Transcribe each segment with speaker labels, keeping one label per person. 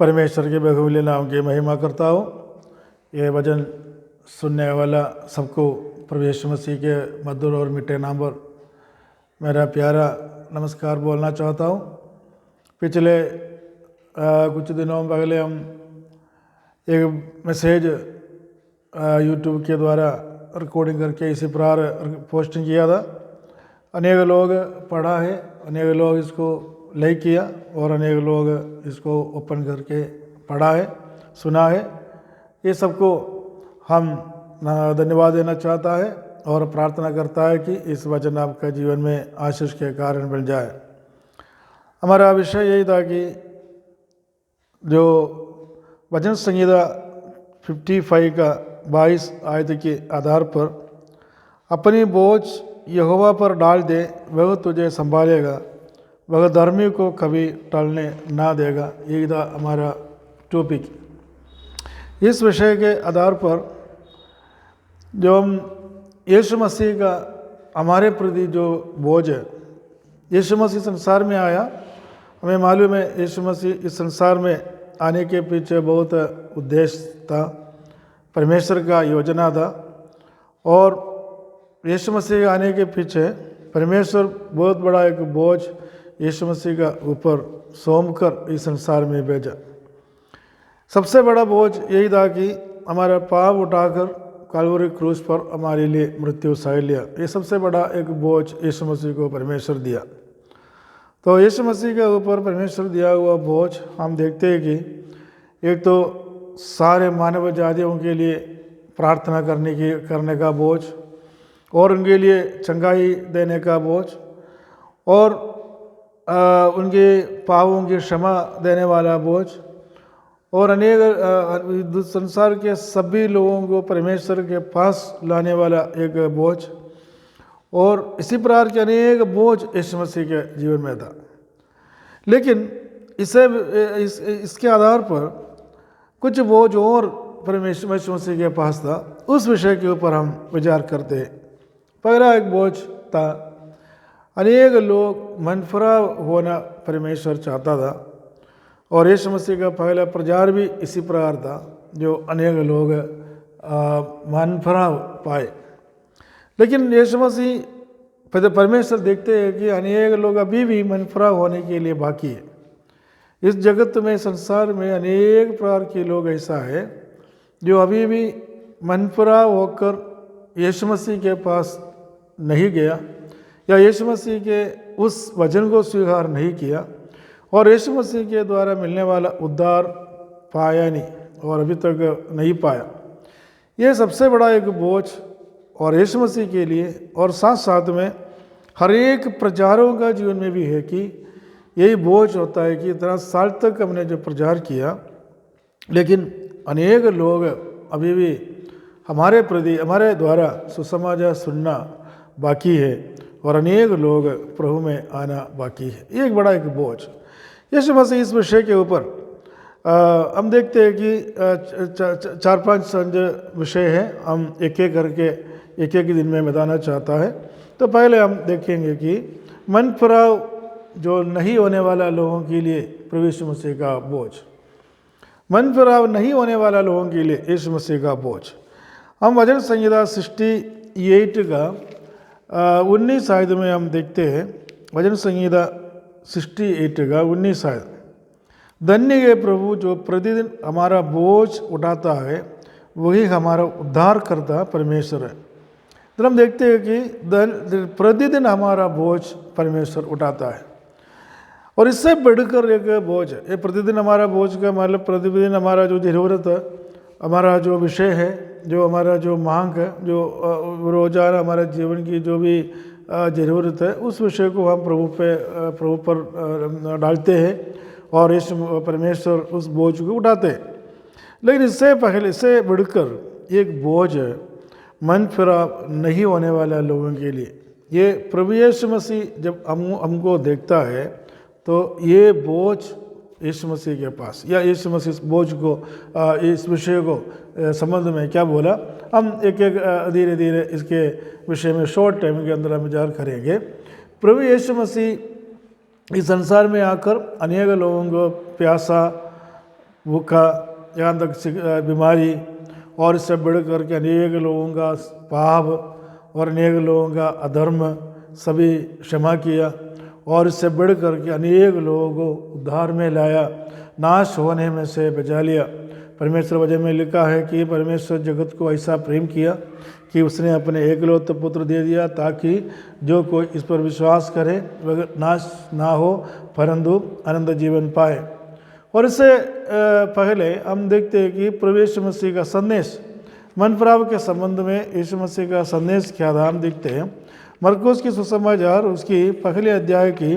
Speaker 1: परमेश्वर के बहुमूल्य नाम की महिमा करता हूँ। ये वचन सुनने वाला सबको प्रभु यीशु मसीह के मधुर और मीठे नाम पर मेरा प्यारा नमस्कार बोलना चाहता हूँ। पिछले कुछ दिनों पहले हम एक मैसेज यूट्यूब के द्वारा रिकॉर्डिंग करके इसी प्रकार पोस्टिंग किया था। अनेक लोग पढ़ा है, अनेक लोग इसको लाइक किया और अनेक लोग इसको ओपन करके पढ़ा है, सुना है। ये सबको हम धन्यवाद देना चाहता है और प्रार्थना करता है कि इस वचन आपका जीवन में आशीष के कारण बन जाए। हमारा विषय यही था कि जो वचन संहिता 55 का 22 आयत के आधार पर अपनी बोझ यहोवा पर डाल दे, वह तुझे संभालेगा, वह धर्मी को कभी टलने ना देगा। यही था हमारा टॉपिक। इस विषय के आधार पर जो हम यीशु मसीह का हमारे प्रति जो बोझ है, यीशु मसीह संसार में आया, हमें मालूम है यीशु मसीह इस संसार में आने के पीछे बहुत उद्देश्य था, परमेश्वर का योजना था। और यीशु मसीह के आने के पीछे परमेश्वर बहुत बड़ा एक बोझ यीशु मसीह का ऊपर सौंप कर इस संसार में भेजा। सबसे बड़ा बोझ यही था कि हमारा पाप उठाकर काल्वरी क्रूस पर हमारे लिए मृत्यु सह लिया। ये सबसे बड़ा एक बोझ यीशु मसीह को परमेश्वर दिया। तो यीशु मसीह के ऊपर परमेश्वर दिया हुआ बोझ हम देखते हैं कि एक तो सारे मानव जातियों के लिए प्रार्थना करने का बोझ, और उनके लिए चंगाई देने का बोझ, और उनके पापों की क्षमा देने वाला बोझ, और अनेक संसार के सभी लोगों को परमेश्वर के पास लाने वाला एक बोझ, और इसी प्रकार के अनेक बोझ यीशु मसीह के जीवन में था। लेकिन इसके आधार पर कुछ बोझ और परमेश्वर यीशु मसीह के पास था। उस विषय के ऊपर हम विचार करते हैं। पहला एक बोझ था, अनेक लोग मनफराव होना परमेश्वर चाहता था, और यीशु मसीह का पहला प्रचार भी इसी प्रकार था, जो अनेक लोग मनफराव पाए। लेकिन यीशु मसीह परमेश्वर देखते हैं कि अनेक लोग अभी भी मनफराव होने के लिए बाकी है। इस जगत में, संसार में अनेक प्रकार के लोग ऐसा है जो अभी भी मनफराव होकर यीशु मसीह के पास नहीं गया, या यीशु मसीह के उस वचन को स्वीकार नहीं किया, और यीशु मसीह के द्वारा मिलने वाला उद्धार पाया नहीं, और अभी तक नहीं पाया। ये सबसे बड़ा एक बोझ और यीशु मसीह के लिए, और साथ साथ में हर एक प्रचारों का जीवन में भी है कि यही बोझ होता है कि इतना साल तक हमने जो प्रचार किया, लेकिन अनेक लोग अभी भी हमारे प्रति, हमारे द्वारा सुसमाचार सुनना बाकी है, और अनेक लोग प्रभु में आना बाकी है। ये एक बड़ा एक बोझ यीशु मसीह इस विषय के ऊपर हम देखते हैं कि 4-5 विषय हैं। हम एक एक करके एक एक दिन में बताना चाहता है। तो पहले हम देखेंगे कि मनफराव जो नहीं होने वाला लोगों के लिए प्रभु यीशु मसीह का बोझ, मनफराव नहीं होने वाला लोगों के लिए यीशु मसीह का बोझ। हम वचन संहिता 68 का 19 आयत में हम देखते हैं। वचन संहिता 68 का 19 आयत, धन्य है प्रभु जो प्रतिदिन हमारा बोझ उठाता है, वही हमारा उद्धार करता परमेश्वर है। तो हम देखते हैं कि प्रतिदिन हमारा बोझ परमेश्वर उठाता है, और इससे बढ़कर एक बोझ है। ये प्रतिदिन हमारा बोझ का मतलब प्रतिदिन हमारा जो ज़रूरत है, हमारा जो विषय है, जो हमारा जो मांग है, जो रोज़ाना हमारे जीवन की जो भी ज़रूरत है, उस विषय को हम प्रभु पर डालते हैं, और इस परमेश्वर उस बोझ को उठाते हैं। लेकिन इससे पहले, इससे बढ़कर एक बोझ है मनफराव नहीं होने वाला लोगों के लिए। ये प्रभु यीशु मसीह जब हमको देखता है, तो ये बोझ यीशु मसीह के पास, या यीशु मसीह इस बोझ को, इस विषय को संबंध में क्या बोला, हम एक एक धीरे धीरे इसके विषय में शॉर्ट टाइम के अंदर हम विचार करेंगे। प्रभु यीशु मसीह इस संसार में आकर अनेक लोगों को प्यासा भूखा, यहाँ तक बीमारी, और इससे बढ़ करके अनेक लोगों का पाप और अनेक लोगों का अधर्म सभी क्षमा किया, और इससे बढ़ करके अनेक लोगों को उद्धार में लाया, नाश होने में से बचा लिया। परमेश्वर वचन में लिखा है कि परमेश्वर जगत को ऐसा प्रेम किया कि उसने अपने एकलौते पुत्र दे दिया, ताकि जो कोई इस पर विश्वास करे वह नाश ना हो परंतु अनंत जीवन पाए। और इससे पहले हम देखते हैं कि प्रभु यीशु मसीह का संदेश, मन पराव के संबंध में यीशु मसीह का संदेश क्या था, हम देखते हैं मरकुस की सुसमाचार उसकी पहले अध्याय की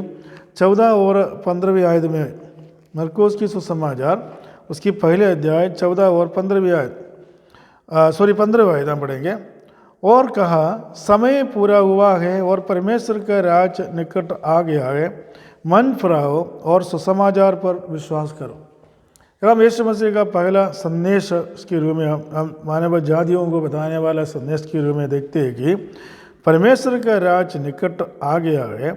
Speaker 1: 14 और 15वीं आयत में। मरकुस की सुसमाचार उसकी पहले अध्याय 14 और 15वीं आयत 15वीं आयत हम पढ़ेंगे। और कहा, समय पूरा हुआ है और परमेश्वर का राज निकट आ गया है, मन फिराओ और सुसमाचार पर विश्वास करो। हम यीशु मसीह का पहला संदेश के रूप में हम मानव जातियों को बताने वाला संदेश के रूप में देखते हैं कि परमेश्वर का राज निकट आ गया है,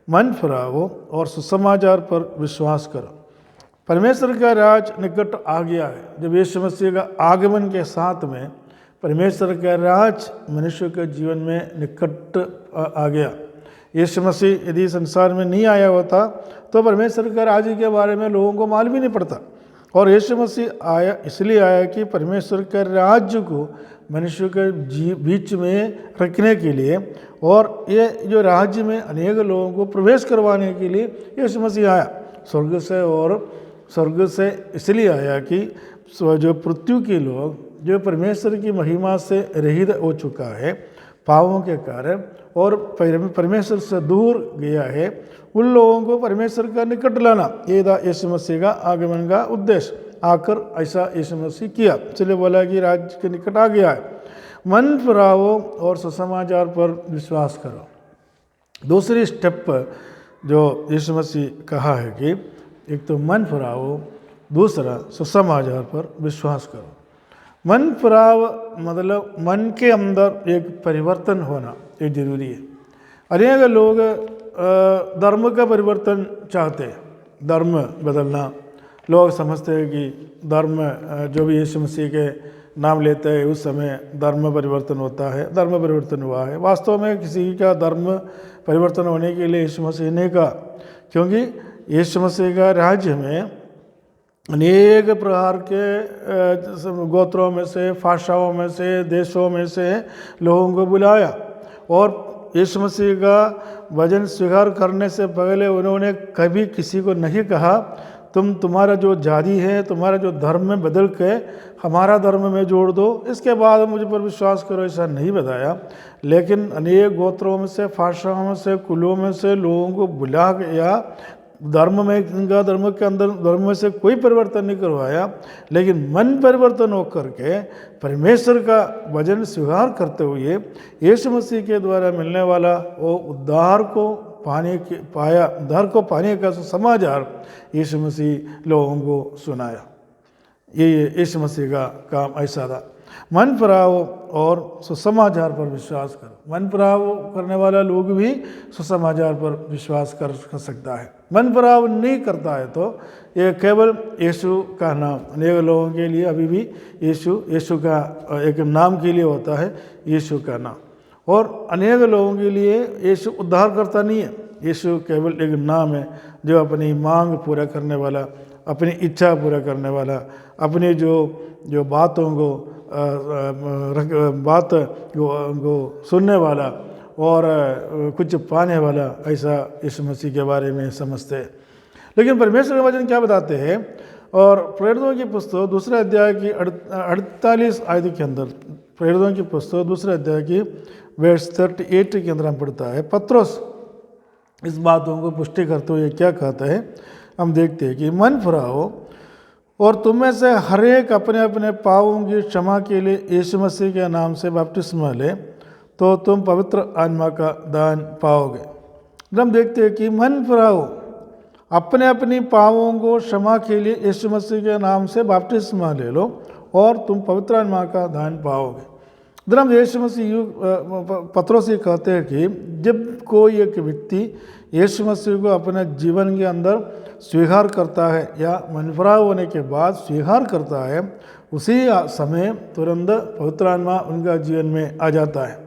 Speaker 1: मन फिराओ और सुसमाचार पर विश्वास करो। परमेश्वर का राज निकट आ गया है। जब यीशु मसीह का आगमन के साथ में परमेश्वर का राज मनुष्य के जीवन में निकट आ गया। यीशु मसीह यदि संसार में नहीं आया होता तो परमेश्वर का राज्य के बारे में लोगों को मालूम ही नहीं पड़ता। और यीशु मसीह आया इसलिए आया कि परमेश्वर के राज्य को मनुष्य के बीच में रखने के लिए, और ये जो राज्य में अनेक लोगों को प्रवेश करवाने के लिए यीशु मसीह आया स्वर्ग से। और स्वर्ग से इसलिए आया कि जो पृथ्वी के लोग जो परमेश्वर की महिमा से रहित हो चुका है पापों के कारण और परमेश्वर से दूर गया है, उन लोगों को परमेश्वर का निकट लाना, ये था यीशु मसीह का आगमन का उद्देश्य। आकर ऐसा यीशु मसीह किया, इसलिए बोला कि राज्य के निकट आ गया है, मन फिराओ और सुसमाचार पर विश्वास करो। दूसरी स्टेप जो यीशु मसीह कहा है कि एक तो मन फिराओ, दूसरा सुसमाचार पर विश्वास करो। मन फिराव मतलब मन के अंदर एक परिवर्तन होना ये जरूरी है। अनेक लोग धर्म का परिवर्तन चाहते हैं, धर्म बदलना। लोग समझते हैं कि धर्म जो भी यीशु मसीह के नाम लेते हैं उस समय धर्म परिवर्तन होता है। धर्म परिवर्तन हुआ है, वास्तव में किसी का धर्म परिवर्तन होने के लिए यीशु मसीह ने कहा, क्योंकि यीशु मसीह का राज्य में अनेक प्रकार के गोत्रों में से, भाषाओं में से, देशों में से लोगों को बुलाया। और यीशु मसीह का वचन स्वीकार करने से पहले उन्होंने कभी किसी को नहीं कहा तुम्हारा जो जाति है, तुम्हारा जो धर्म में बदल के हमारा धर्म में जोड़ दो, इसके बाद मुझ पर विश्वास करो, ऐसा नहीं बताया। लेकिन अनेक गोत्रों में से, भाषाओं में से, कुलों में से लोगों को बुला या धर्म में इनका धर्म के अंदर धर्म में से कोई परिवर्तन नहीं करवाया, लेकिन मन परिवर्तन होकर के परमेश्वर का वचन स्वीकार करते हुए यीशु मसीह के द्वारा मिलने वाला वो उद्धार को उद्धार को पाने का समाचार यीशु मसीह लोगों को सुनाया। ये यीशु मसीह का काम ऐसा था। मन फिराओ और सुसमाचार पर विश्वास करो। मन फिराव करने वाला लोग भी सुसमाचार पर विश्वास कर सकता है। मन फिराव नहीं करता है तो ये केवल यीशु का नाम, अनेक लोगों के लिए अभी भी यीशु का एक नाम के लिए होता है, यीशु का नाम। और अनेक लोगों के लिए यीशु उद्धार करता नहीं है। यीशु केवल एक नाम है जो अपनी मांग पूरा करने वाला, अपनी इच्छा पूरा करने वाला, अपनी जो बातों को बात को सुनने वाला और कुछ पाने वाला, ऐसा यीशु मसीह के बारे में समझते हैं। लेकिन परमेश्वर का वचन क्या बताते हैं? और प्रेरितों की पुस्तक दूसरे अध्याय की 48 आयत के अंदर, प्रेरितों की पुस्तक दूसरे अध्याय की वर्ष 38 के अंदर हम पढ़ता है, पत्रोस इस बातों को पुष्टि करते हुए क्या कहता है, हम देखते हैं कि मन फिराओ और तुम में से हर एक अपने अपने पापों की क्षमा के लिए यीशु मसीह के नाम से बपतिस्मा ले, तो तुम पवित्र आत्मा का दान पाओगे। हम देखते हैं कि मन फिराओ, अपने अपनी पापों को क्षमा के लिए यीशु मसीह के नाम से बपतिस्मा ले लो और तुम पवित्र आत्मा का दान पाओगे। हम यीशु मसीह पत्रोस से कहते हैं कि जब कोई एक व्यक्ति यीशु मसीह को अपने जीवन के अंदर स्वीकार करता है या मन फिराव होने के बाद स्वीकार करता है, उसी समय तुरंत पवित्र आत्मा उनका जीवन में आ जाता है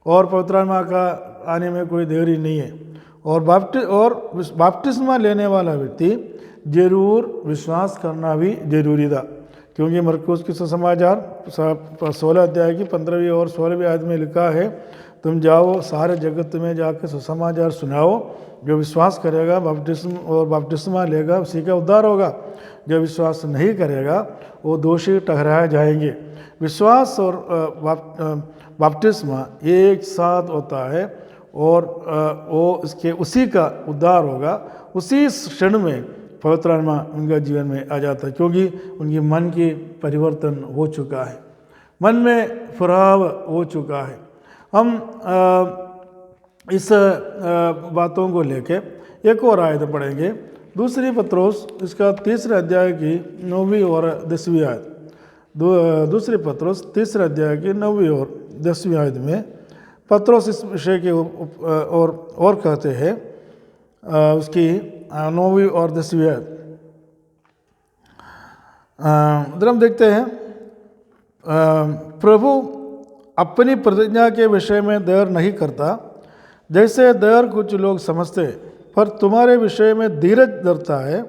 Speaker 1: और पवित्र आत्मा का आने में कोई देरी नहीं है। और बपतिस्मा लेने वाला व्यक्ति जरूर विश्वास करना भी जरूरी था, क्योंकि मरकुस के सुसमाचार 16 अध्याय की 15वीं और 16वीं आयत में लिखा है, तुम जाओ सारे जगत में जाकर सुसमाचार सुनाओ, जो विश्वास करेगा बपतिस्मा लेगा उसी का उद्धार होगा, जो विश्वास नहीं करेगा वो दोषी ठहराए जाएंगे। विश्वास और बपतिस्मा एक साथ होता है और वो इसके उसी का उद्धार होगा। उसी क्षण में पवित्र आत्मा उनका जीवन में आ जाता है, क्योंकि उनकी मन की परिवर्तन हो चुका है, मन में फुराव हो चुका है। हम इस बातों को लेके एक और आयत पढ़ेंगे, दूसरी पत्रोस इसका 3 अध्याय की 9वीं और 10वीं आयत। दूसरी पत्रोस 3 अध्याय की 9वीं और 10वीं आयत में पत्रोस इस विषय के और कहते हैं, उसकी 9वीं और 10वीं आयत इधर हम देखते हैं, प्रभु अपनी प्रतिज्ञा के विषय में देर नहीं करता जैसे देर कुछ लोग समझते, पर तुम्हारे विषय में धीरज धरता है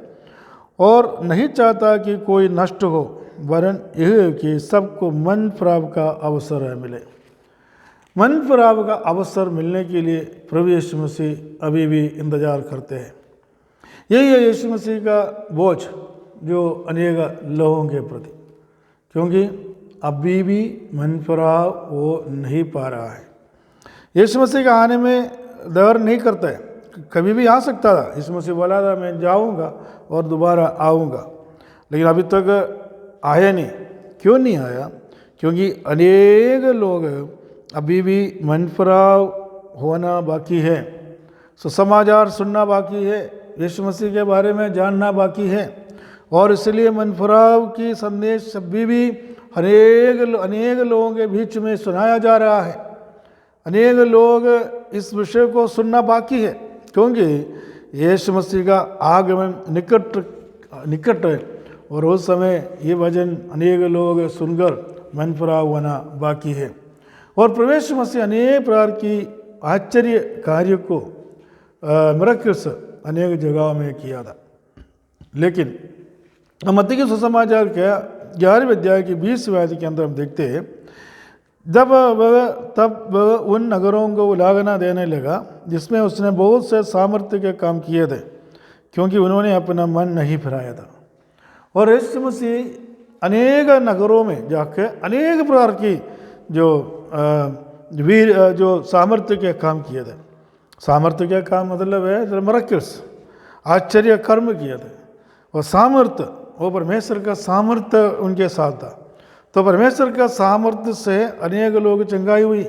Speaker 1: और नहीं चाहता कि कोई नष्ट हो, वरन यह कि सबको मन फिराव का अवसर मिले। मन फिराव का अवसर मिलने के लिए प्रभु यीशु मसीह अभी भी इंतजार करते हैं। यही है यीशु मसीह का बोझ जो अनेक लोगों के प्रति, क्योंकि अभी भी मन फिराव वो नहीं पा रहा है। यीशु मसीह का आने में देर नहीं करता है, कभी भी आ सकता था। यीशु मसीह बोला था मैं जाऊंगा और दोबारा आऊंगा, लेकिन अभी तक आया नहीं। क्यों नहीं आया? क्योंकि अनेक लोग अभी भी मन फिराव होना बाकी है, सुसमाचार सुनना बाकी है, यीशु मसीह के बारे में जानना बाकी है, और इसलिए मन फिराव की संदेश अभी भी अनेक लोगों के बीच में सुनाया जा रहा है। अनेक लोग इस विषय को सुनना बाकी है, क्योंकि यीशु मसीह का आगमन निकट है और उस समय ये वचन अनेक लोग सुनकर मन फिराव होना बाकी है। और प्रभु यीशु मसीह अनेक प्रकार की आश्चर्य कार्य को मिरेकल्स अनेक जगहों में किया था। लेकिन मत्ती के सुसमाचार के 11वें अध्याय की 20वीं आयत के अंदर हम देखते हैं, तब वह उन नगरों को उलाहना देने लगा जिसमें उसने बहुत से सामर्थ्य के काम किए थे, क्योंकि उन्होंने अपना मन नहीं फिराया था। और यीशु मसीह अनेक नगरों में जाकर अनेक प्रकार की जो सामर्थ्य के काम किए थे। सामर्थ्य के काम मतलब है मिरेकल्स, आश्चर्य कर्म किए थे। और सामर्थ्य वो परमेश्वर का सामर्थ्य उनके साथ था। तो परमेश्वर का सामर्थ्य से अनेक लोग चंगाई हुई,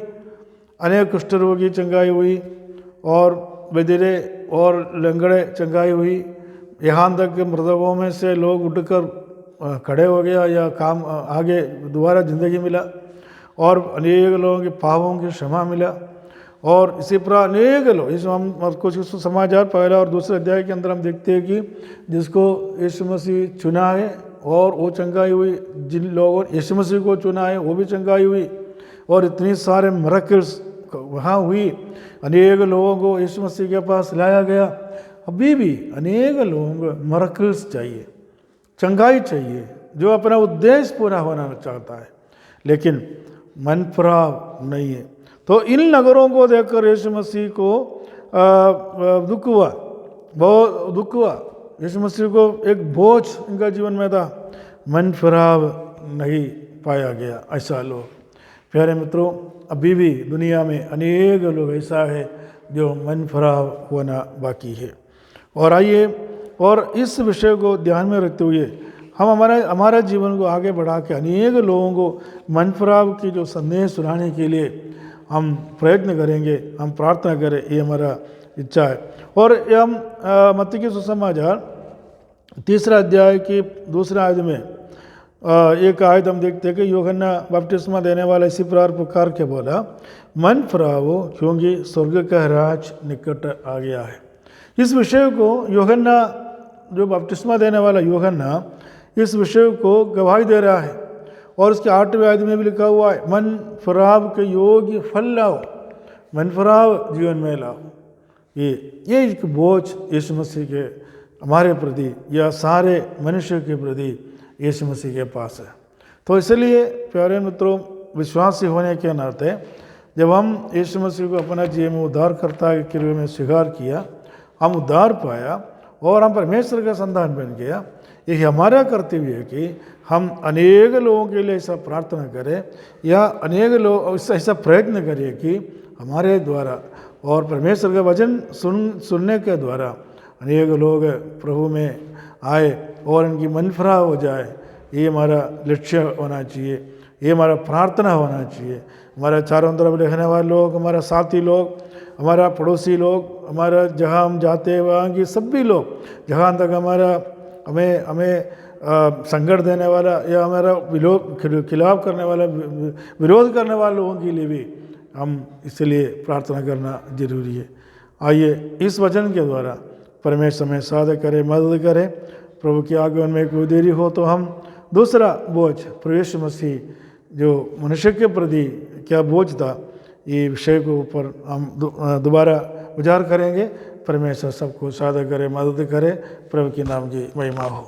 Speaker 1: अनेक कुष्ठ रोगी चंगाई हुई, और बधिरे और लंगड़े चंगाई हुई। यहाँ तक कि मृतकों में से लोग उठकर खड़े हो गया या काम आगे दोबारा ज़िंदगी मिला, और अनेक लोगों के पापों की क्षमा मिला। और इसी प्रकार अनेक लोग, इस हम कुछ समाचार 1 और 2 अध्याय के अंदर हम देखते हैं कि जिसको यीशु मसीह चुना है और वो चंगाई हुई, जिन लोगों ने यीशु मसीह को चुना है वो भी चंगाई हुई, और इतनी सारे मिरेकल्स वहाँ हुई। अनेक लोगों को यीशु मसीह के पास लाया गया। अभी भी अनेक लोगों को मिरेकल्स चाहिए, चंगाई चाहिए, जो अपना उद्देश्य पूरा होना चाहता है, लेकिन मन फिराव नहीं है। तो इन नगरों को देखकर यीशु मसीह को दुख हुआ, बहुत दुख हुआ। यीशु मसीह को एक बोझ इनका जीवन में था, मन फिराव नहीं पाया गया। ऐसा लोग, प्यारे मित्रों, अभी भी दुनिया में अनेक लोग ऐसा है जो मन फिराव होना बाकी है। और आइए और इस विषय को ध्यान में रखते हुए हम हमारा जीवन को आगे बढ़ा के अनेक लोगों को मन फिराव की जो संदेश सुनाने के लिए हम प्रयत्न करेंगे, हम प्रार्थना करें, ये हमारा इच्छा है। और हम मत्ती के सुसमाचार 3 अध्याय की 2 आयत में एक आयत हम देखते हैं कि यूहन्ना बपतिस्मा देने वाला इसी प्रकार पुकार के बोला, मन फिराओ क्योंकि स्वर्ग का राज निकट आ गया है। इस विषय को यूहन्ना जो बपतिस्मा देने वाला यूहन्ना इस विषय को गवाही दे रहा है और उसके 8वें आयत में भी लिखा हुआ है, मन फराव के योग्य फल लाओ, मन फराव जीवन में लाओ। ये एक बोझ यीशु मसीह के हमारे प्रति या सारे मनुष्य के प्रति यीशु मसीह के पास है। तो इसलिए प्यारे मित्रों, विश्वासी होने के नाते जब हम यीशु मसीह को अपना जीवन में उद्धारकर्ता के रूप में स्वीकार किया, हम उद्धार पाया और हम परमेश्वर का संतान बन गया, यही हमारा कर्तव्य है कि हम अनेक लोगों के लिए ऐसा प्रार्थना करें या अनेक लोग ऐसा प्रयत्न करें कि हमारे द्वारा और परमेश्वर का वचन सुनने के द्वारा अनेक लोग प्रभु में आए और इनकी मन फरा हो जाए। ये हमारा लक्ष्य होना चाहिए, ये हमारा प्रार्थना होना चाहिए। हमारे चारों तरफ रहने वाले लोग, हमारा साथी लोग, हमारा पड़ोसी लोग, हमारा जहाँ हम जाते हैं वहाँ के सभी लोग, जहाँ तक हमारा हमें संकट देने वाला या हमारा खिलाफ करने वाला, विरोध करने वाले लोगों के लिए भी हम इसलिए प्रार्थना करना जरूरी है। आइए इस वचन के द्वारा परमेश्वर में साधन करें, मदद करें। प्रभु की आगमन में कोई देरी हो तो हम दूसरा बोझ, प्रभु यीशु मसीह जो मनुष्य के प्रति क्या बोझ था, ये विषय को ऊपर हम दोबारा विचार करेंगे। परमेश्वर सबको साधन करे, मदद करे। प्रभु के नाम की महिमा हो।